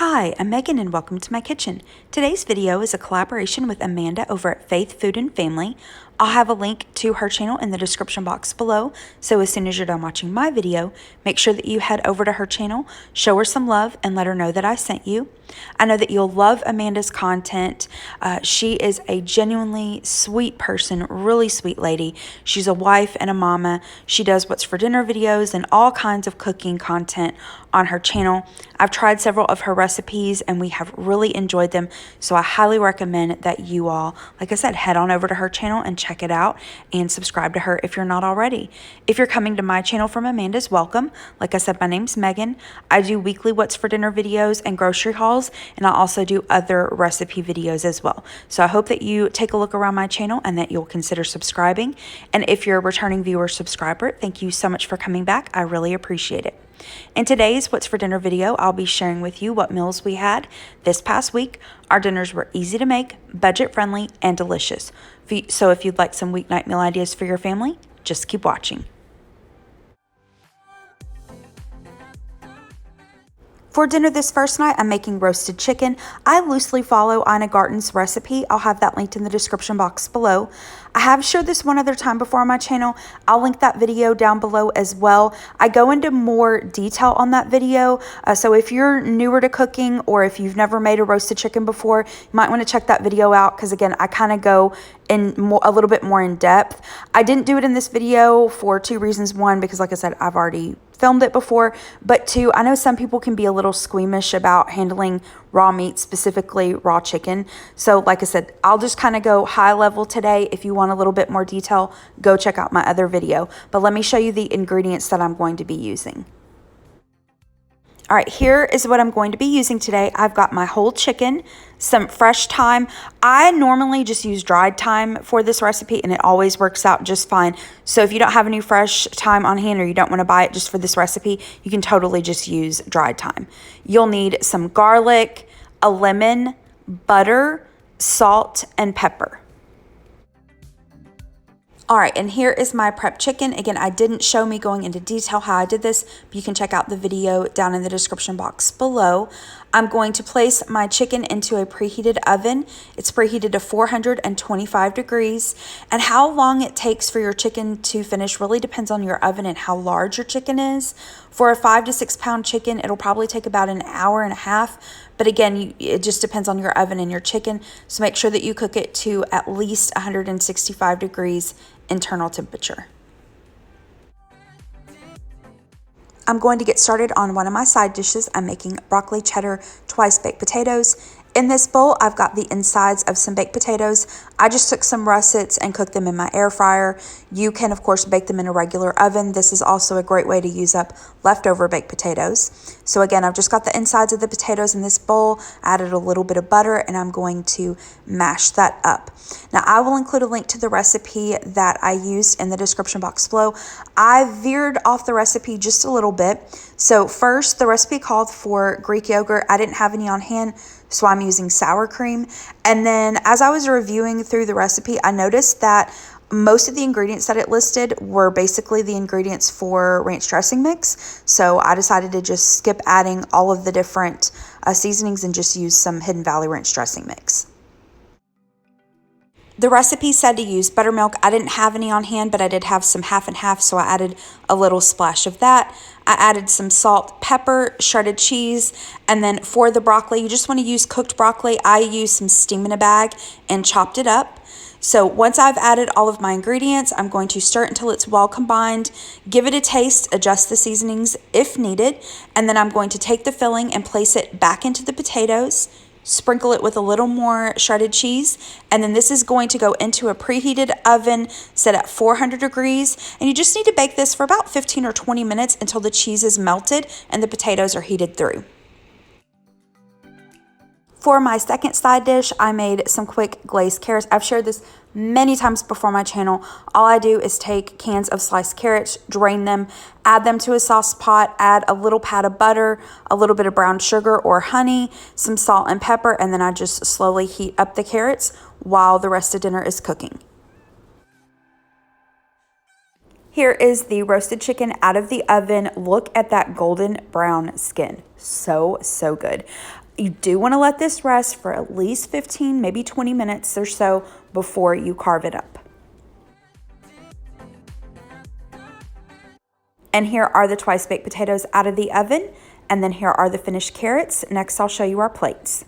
Hi, I'm Megan and welcome to my kitchen. Today's video is a collaboration with Amanda over at Faith Food and Family. I'll have a link to her channel in the description box below, so as soon as you're done watching my video, make sure that you head over to her channel, show her some love, and let her know that I sent you. I know that you'll love Amanda's content. She is a genuinely sweet person, really sweet lady. She's a wife and a mama. She does what's for dinner videos and all kinds of cooking content on her channel. I've tried several of her recipes and we have really enjoyed them, so I highly recommend that you all, like I said, head on over to her channel and check it out and subscribe to her if you're not already. If you're coming to my channel from Amanda's, welcome. Like I said, my name's Megan. I do weekly what's for dinner videos and grocery hauls, and I also do other recipe videos as well. So I hope that you take a look around my channel and that you'll consider subscribing. And if you're a returning viewer subscriber, thank you so much for coming back. I really appreciate it. In today's What's for Dinner video, I'll be sharing with you what meals we had this past week. Our dinners were easy to make, budget friendly, and delicious. So if you'd like some weeknight meal ideas for your family, just keep watching. For dinner this first night, I'm making roasted chicken. I loosely follow Ina Garten's recipe. I'll have that linked in the description box below. I have shared this one other time before on my channel. I'll link that video down below as well. I go into more detail on that video. So if you're newer to cooking or if you've never made a roasted chicken before, you might want to check that video out because again, I kind of go in a little bit more in depth. I didn't do it in this video for two reasons. One, because like I said, I've already filmed it before, but two, I know some people can be a little squeamish about handling raw meat, specifically raw chicken. So like I said, I'll just kind of go high level today. If you want a little bit more detail, go check out my other video. But let me show you the ingredients that I'm going to be using. All right, here is what I'm going to be using today. I've got my whole chicken, some fresh thyme. I normally just use dried thyme for this recipe and it always works out just fine. So if you don't have any fresh thyme on hand or you don't want to buy it just for this recipe, you can totally just use dried thyme. You'll need some garlic, a lemon, butter, salt, and pepper. All right, and here is my prep chicken. Again, I didn't show me going into detail how I did this, but you can check out the video down in the description box below. I'm going to place my chicken into a preheated oven. It's preheated to 425 degrees, and how long it takes for your chicken to finish really depends on your oven and how large your chicken is. For a 5 to 6 pound chicken, it'll probably take about an hour and a half, but again, it just depends on your oven and your chicken, so make sure that you cook it to at least 165 degrees internal temperature. I'm going to get started on one of my side dishes. I'm making broccoli cheddar twice baked potatoes. In this bowl, I've got the insides of some baked potatoes. I just took some russets and cooked them in my air fryer. You can, of course, bake them in a regular oven. This is also a great way to use up leftover baked potatoes. So again, I've just got the insides of the potatoes in this bowl, added a little bit of butter, and I'm going to mash that up. Now, I will include a link to the recipe that I used in the description box below. I veered off the recipe just a little bit. So first, the recipe called for Greek yogurt. I didn't have any on hand, so I'm using sour cream. And then as I was reviewing through the recipe, I noticed that most of the ingredients that it listed were basically the ingredients for ranch dressing mix. So I decided to just skip adding all of the different seasonings and just use some Hidden Valley ranch dressing mix. The recipe said to use buttermilk. I didn't have any on hand, but I did have some half and half, so I added a little splash of that. I added some salt, pepper, shredded cheese, and then for the broccoli, you just want to use cooked broccoli. I used some steam in a bag and chopped it up. So once I've added all of my ingredients, I'm going to stir it until it's well combined, give it a taste, adjust the seasonings if needed, and then I'm going to take the filling and place it back into the potatoes, sprinkle it with a little more shredded cheese, and then this is going to go into a preheated oven set at 400 degrees, and you just need to bake this for about 15 or 20 minutes until the cheese is melted and the potatoes are heated through. For my second side dish, I made some quick glazed carrots. I've shared this many times before on my channel. All I do is take cans of sliced carrots, drain them, add them to a sauce pot, add a little pat of butter, a little bit of brown sugar or honey, some salt and pepper, and then I just slowly heat up the carrots while the rest of dinner is cooking. Here is the roasted chicken out of the oven. Look at that golden brown skin. So good. You do want to let this rest for at least 15, maybe 20 minutes or so before you carve it up. And here are the twice baked potatoes out of the oven. And then here are the finished carrots. Next, I'll show you our plates.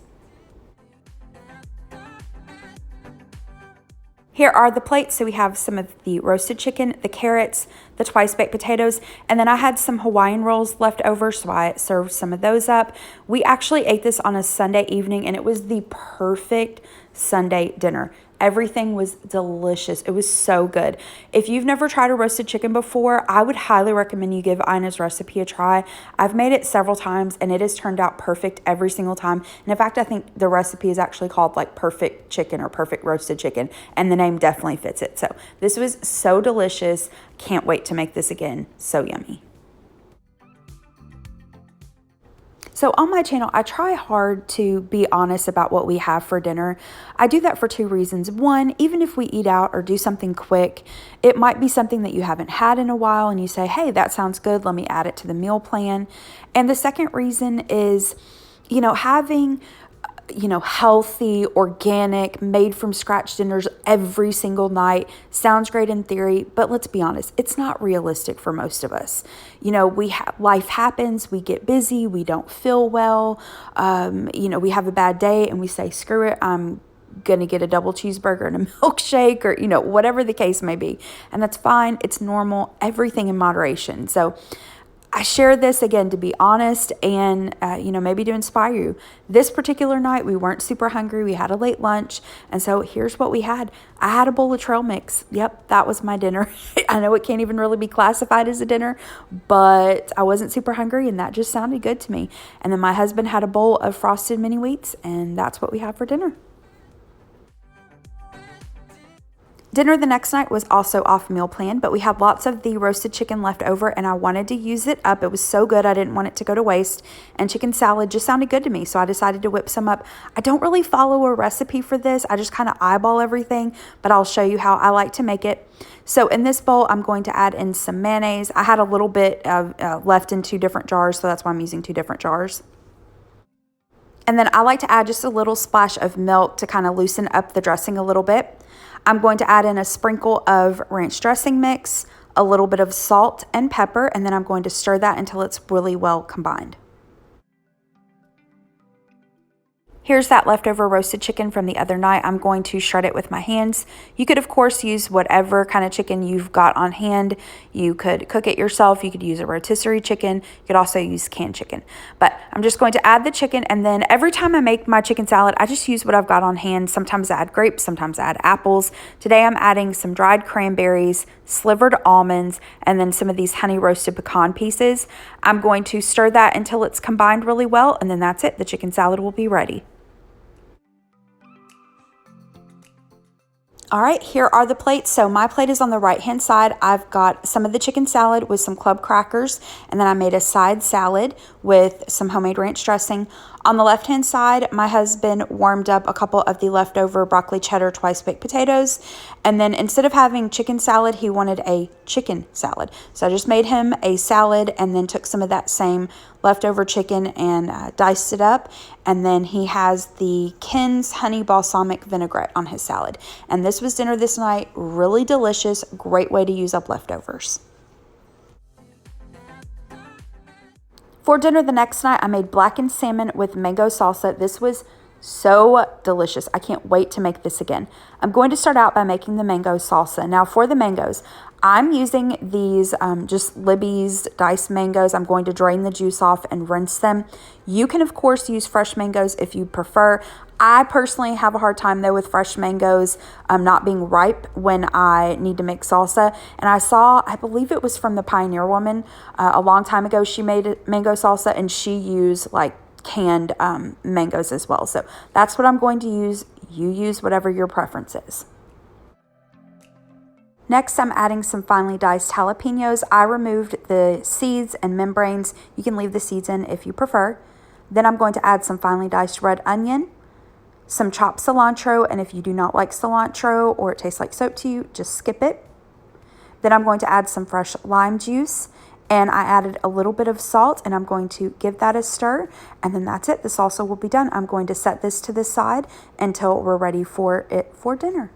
Here are the plates. So we have some of the roasted chicken, the carrots, the twice baked potatoes, and then I had some Hawaiian rolls left over, so I served some of those up. We actually ate this on a Sunday evening, and it was the perfect Sunday dinner. Everything was delicious. It was so good. If you've never tried a roasted chicken before, I would highly recommend you give Ina's recipe a try. I've made it several times and it has turned out perfect every single time. And in fact, I think the recipe is actually called like perfect chicken or perfect roasted chicken, and the name definitely fits it. So this was so delicious. Can't wait to make this again. So yummy. So on my channel, I try hard to be honest about what we have for dinner. I do that for two reasons. One, even if we eat out or do something quick, it might be something that you haven't had in a while and you say, hey, that sounds good, let me add it to the meal plan. And the second reason is, having healthy, organic, made from scratch dinners every single night sounds great in theory, but let's be honest, it's not realistic for most of us. Life happens, we get busy, we don't feel well, we have a bad day and we say, screw it, I'm going to get a double cheeseburger and a milkshake or, whatever the case may be. And that's fine. It's normal, everything in moderation. So I share this again to be honest and, maybe to inspire you. This particular night, we weren't super hungry. We had a late lunch. And so here's what we had. I had a bowl of trail mix. Yep, that was my dinner. I know it can't even really be classified as a dinner, but I wasn't super hungry and that just sounded good to me. And then my husband had a bowl of frosted mini wheats and that's what we had for dinner. Dinner the next night was also off meal plan, but we had lots of the roasted chicken left over and I wanted to use it up. It was so good, I didn't want it to go to waste. And chicken salad just sounded good to me, so I decided to whip some up. I don't really follow a recipe for this. I just kind of eyeball everything, but I'll show you how I like to make it. So in this bowl, I'm going to add in some mayonnaise. I had a little bit of left in two different jars, so that's why I'm using two different jars. And then I like to add just a little splash of milk to kind of loosen up the dressing a little bit. I'm going to add in a sprinkle of ranch dressing mix, a little bit of salt and pepper, and then I'm going to stir that until it's really well combined. Here's that leftover roasted chicken from the other night. I'm going to shred it with my hands. You could, of course, use whatever kind of chicken you've got on hand. You could cook it yourself. You could use a rotisserie chicken. You could also use canned chicken. But I'm just going to add the chicken, and then every time I make my chicken salad, I just use what I've got on hand. Sometimes I add grapes, sometimes I add apples. Today I'm adding some dried cranberries, slivered almonds, and then some of these honey roasted pecan pieces. I'm going to stir that until it's combined really well, and then that's it. The chicken salad will be ready. All right, here are the plates. So my plate is on the right-hand side. I've got some of the chicken salad with some club crackers, and then I made a side salad with some homemade ranch dressing. On the left-hand side, my husband warmed up a couple of the leftover broccoli cheddar twice baked potatoes. And then instead of having chicken salad, he wanted a chicken salad. So I just made him a salad and then took some of that same leftover chicken and diced it up. And then he has the Ken's honey balsamic vinaigrette on his salad. And this was dinner this night. Really delicious. Great way to use up leftovers. For dinner the next night, I made blackened salmon with mango salsa. This was so delicious. I can't wait to make this again. I'm going to start out by making the mango salsa. Now for the mangoes, I'm using these just Libby's diced mangoes. I'm going to drain the juice off and rinse them. You can, of course, use fresh mangoes if you prefer. I personally have a hard time, though, with fresh mangoes not being ripe when I need to make salsa. And I believe it was from the Pioneer Woman a long time ago. She made mango salsa, and she used, like, canned mangoes as well. So that's what I'm going to use. You use whatever your preference is. Next, I'm adding some finely diced jalapenos. I removed the seeds and membranes. You can leave the seeds in if you prefer. Then I'm going to add some finely diced red onion, some chopped cilantro, and if you do not like cilantro or it tastes like soap to you, just skip it. Then I'm going to add some fresh lime juice and I added a little bit of salt, and I'm going to give that a stir, and then that's it. The salsa will be done. I'm going to set this to the side until we're ready for it for dinner.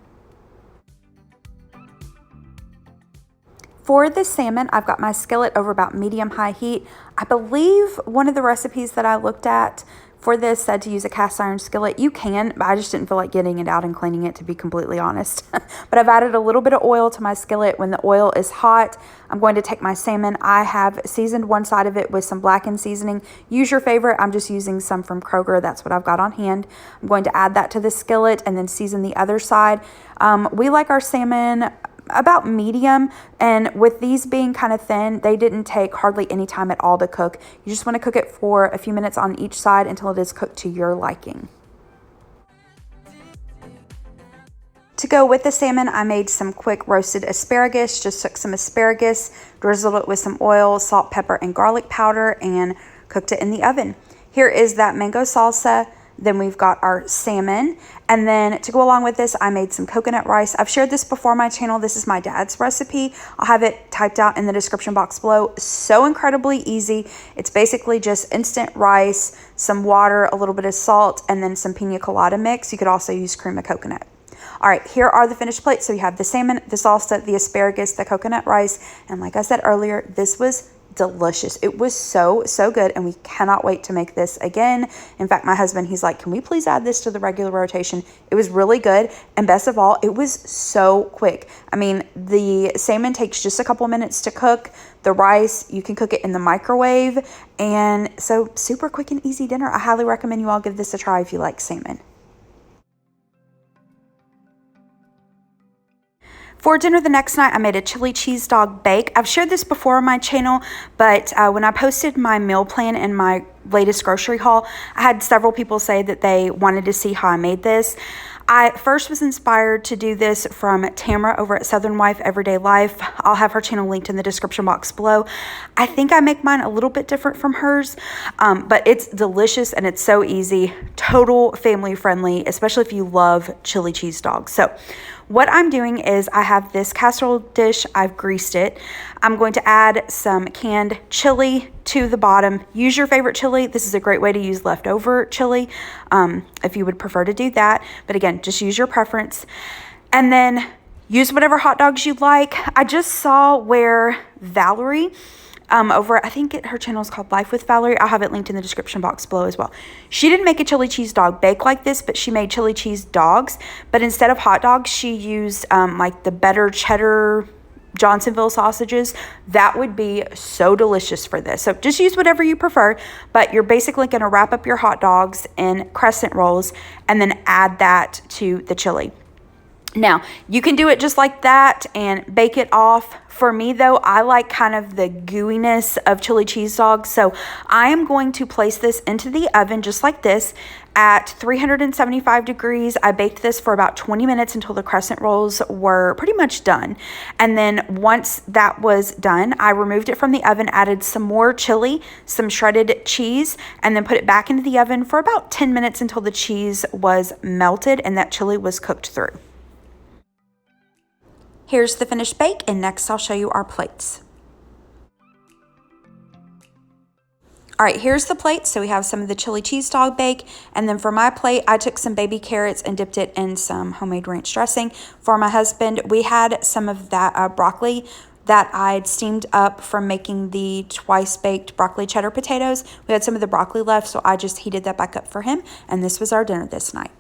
For the salmon, I've got my skillet over about medium-high heat. I believe one of the recipes that I looked at for this said to use a cast iron skillet. You can, but I just didn't feel like getting it out and cleaning it, to be completely honest. But I've added a little bit of oil to my skillet. When the oil is hot, I'm going to take my salmon. I have seasoned one side of it with some blackened seasoning. Use your favorite. I'm just using some from Kroger. That's what I've got on hand. I'm going to add that to the skillet and then season the other side. We like our salmon about medium, and with these being kind of thin, they didn't take hardly any time at all to cook. You just want to cook it for a few minutes on each side until it is cooked to your liking. To go with the salmon, I made some quick roasted asparagus. Just took some asparagus, drizzled it with some oil, salt, pepper, and garlic powder, and cooked it in the oven. Here is that mango salsa. Then we've got our salmon. And then to go along with this, I made some coconut rice. I've shared this before on my channel. This is my dad's recipe. I'll have it typed out in the description box below. So incredibly easy. It's basically just instant rice, some water, a little bit of salt, and then some pina colada mix. You could also use cream of coconut. All right, here are the finished plates. So you have the salmon, the salsa, the asparagus, the coconut rice. And like I said earlier, this was delicious. It was so good, and we cannot wait to make this again. In fact, my husband, he's like, can we please add this to the regular rotation? It was really good, and best of all, it was so quick. I mean, the salmon takes just a couple minutes to cook. The rice, you can cook it in the microwave, and so super quick and easy dinner. I highly recommend you all give this a try if you like salmon. For dinner the next night, I made a chili cheese dog bake. I've shared this before on my channel, but when I posted my meal plan in my latest grocery haul, I had several people say that they wanted to see how I made this. I first was inspired to do this from Tamara over at Southern Wife Everyday Life. I'll have her channel linked in the description box below. I think I make mine a little bit different from hers, but it's delicious and it's so easy. Total family friendly, especially if you love chili cheese dogs. So what I'm doing is I have this casserole dish. I've greased it. I'm going to add some canned chili to the bottom. Use your favorite chili. This is a great way to use leftover chili if you would prefer to do that. But again, just use your preference. And then use whatever hot dogs you like. I just saw where Valerie over, I think her channel is called Life with Valerie. I'll have it linked in the description box below as well. She didn't make a chili cheese dog bake like this, but she made chili cheese dogs. But instead of hot dogs, she used like the better cheddar Johnsonville sausages. That would be so delicious for this. So just use whatever you prefer, but you're basically going to wrap up your hot dogs in crescent rolls and then add that to the chili. Now, you can do it just like that and bake it off. For me, though, I like kind of the gooiness of chili cheese dogs. So I am going to place this into the oven just like this at 375 degrees. I baked this for about 20 minutes until the crescent rolls were pretty much done. And then once that was done, I removed it from the oven, added some more chili, some shredded cheese, and then put it back into the oven for about 10 minutes until the cheese was melted and that chili was cooked through. Here's the finished bake, and next I'll show you our plates. All right, here's the plate. So we have some of the chili cheese dog bake, and then for my plate, I took some baby carrots and dipped it in some homemade ranch dressing. For my husband, we had some of that broccoli that I'd steamed up from making the twice baked broccoli cheddar potatoes. We had some of the broccoli left, so I just heated that back up for him, and this was our dinner this night.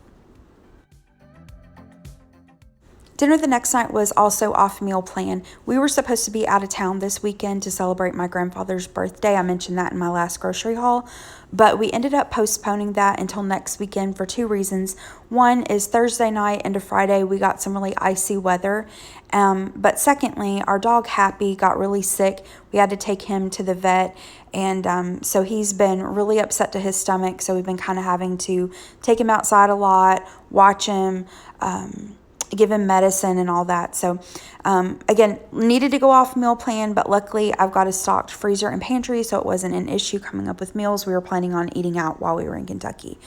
Dinner the next night was also off meal plan. We were supposed to be out of town this weekend to celebrate my grandfather's birthday. I mentioned that in my last grocery haul, but we ended up postponing that until next weekend for two reasons. One is Thursday night into Friday, we got some really icy weather. But secondly, our dog Happy got really sick. We had to take him to the vet, and so he's been really upset to his stomach. So we've been kind of having to take him outside a lot, watch him, given medicine and all that. So again, needed to go off meal plan, but luckily I've got a stocked freezer and pantry, so it wasn't an issue coming up with meals. We were planning on eating out while we were in Kentucky.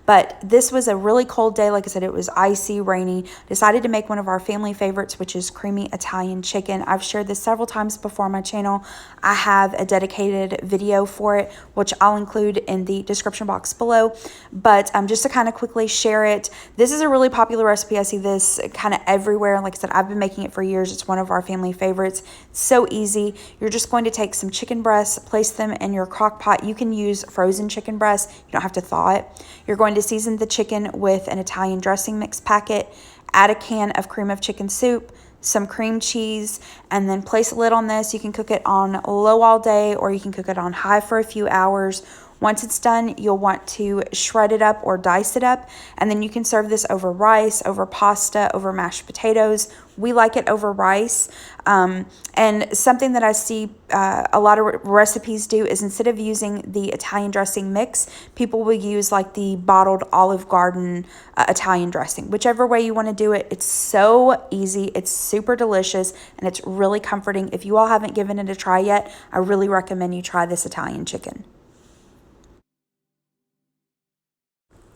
But this was a really cold day. Like I said, it was icy, rainy. Decided to make one of our family favorites, which is creamy Italian chicken. I've shared this several times before on my channel. I have a dedicated video for it, which I'll include in the description box below. But just to kind of quickly share it, this is a really popular recipe. I see this kind of everywhere. Like I said, I've been making it for years. It's one of our family favorites. It's so easy. You're just going to take some chicken breasts, place them in your crock pot. You can use frozen chicken breasts. You don't have to thaw it. You're going to season the chicken with an Italian dressing mix packet, add a can of cream of chicken soup, some cream cheese, and then place a lid on this. You can cook it on low all day, or you can cook it on high for a few hours. Once it's done, you'll want to shred it up or dice it up, and then you can serve this over rice, over pasta, over mashed potatoes. We like it over rice. And something that I see a lot of recipes do is instead of using the Italian dressing mix, people will use like the bottled Olive Garden Italian dressing. Whichever way you want to do it, it's so easy, it's super delicious, and it's really comforting. If you all haven't given it a try yet, I really recommend you try this Italian chicken.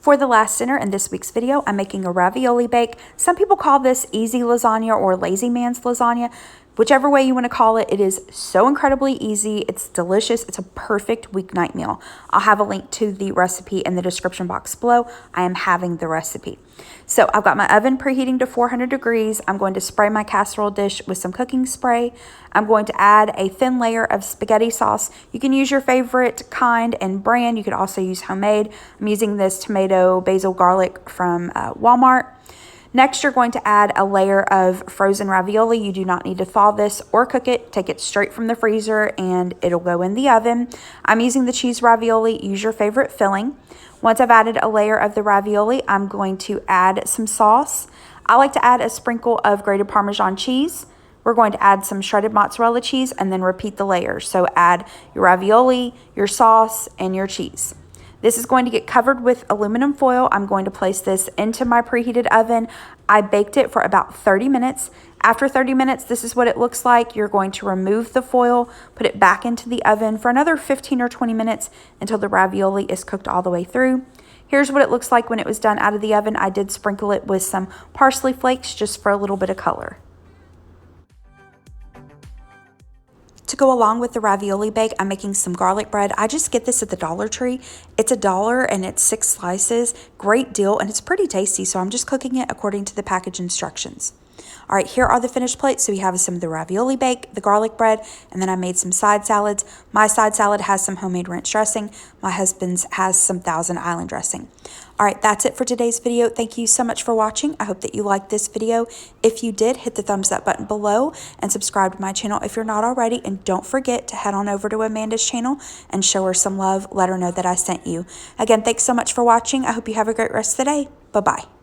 For the last dinner in this week's video, I'm making a ravioli bake. Some people call this easy lasagna or lazy man's lasagna. Whichever way you want to call it, it is so incredibly easy. It's delicious. It's a perfect weeknight meal. I'll have a link to the recipe in the description box below. I am having the recipe. So I've got my oven preheating to 400 degrees. I'm going to spray my casserole dish with some cooking spray. I'm going to add a thin layer of spaghetti sauce. You can use your favorite kind and brand. You could also use homemade. I'm using this tomato, basil, garlic from Walmart. Next, you're going to add a layer of frozen ravioli. You do not need to thaw this or cook it. Take it straight from the freezer and it'll go in the oven. I'm using the cheese ravioli. Use your favorite filling. Once I've added a layer of the ravioli, I'm going to add some sauce. I like to add a sprinkle of grated Parmesan cheese. We're going to add some shredded mozzarella cheese and then repeat the layers. So add your ravioli, your sauce, and your cheese. This is going to get covered with aluminum foil. I'm going to place this into my preheated oven. I baked it for about 30 minutes. After 30 minutes, this is what it looks like. You're going to remove the foil, put it back into the oven for another 15 or 20 minutes until the ravioli is cooked all the way through. Here's what it looks like when it was done out of the oven. I did sprinkle it with some parsley flakes just for a little bit of color. To go along with the ravioli bake, I'm making some garlic bread. I just get this at the Dollar Tree. It's $1 and it's 6 slices. Great deal, and it's pretty tasty, so I'm just cooking it according to the package instructions. All right, here are the finished plates. So we have some of the ravioli bake, the garlic bread, and then I made some side salads. My side salad has some homemade ranch dressing. My husband's has some Thousand Island dressing. All right, that's it for today's video. Thank you so much for watching. I hope that you liked this video. If you did, hit the thumbs up button below and subscribe to my channel if you're not already. And don't forget to head on over to Amanda's channel and show her some love. Let her know that I sent you. Again, thanks so much for watching. I hope you have a great rest of the day. Bye-bye.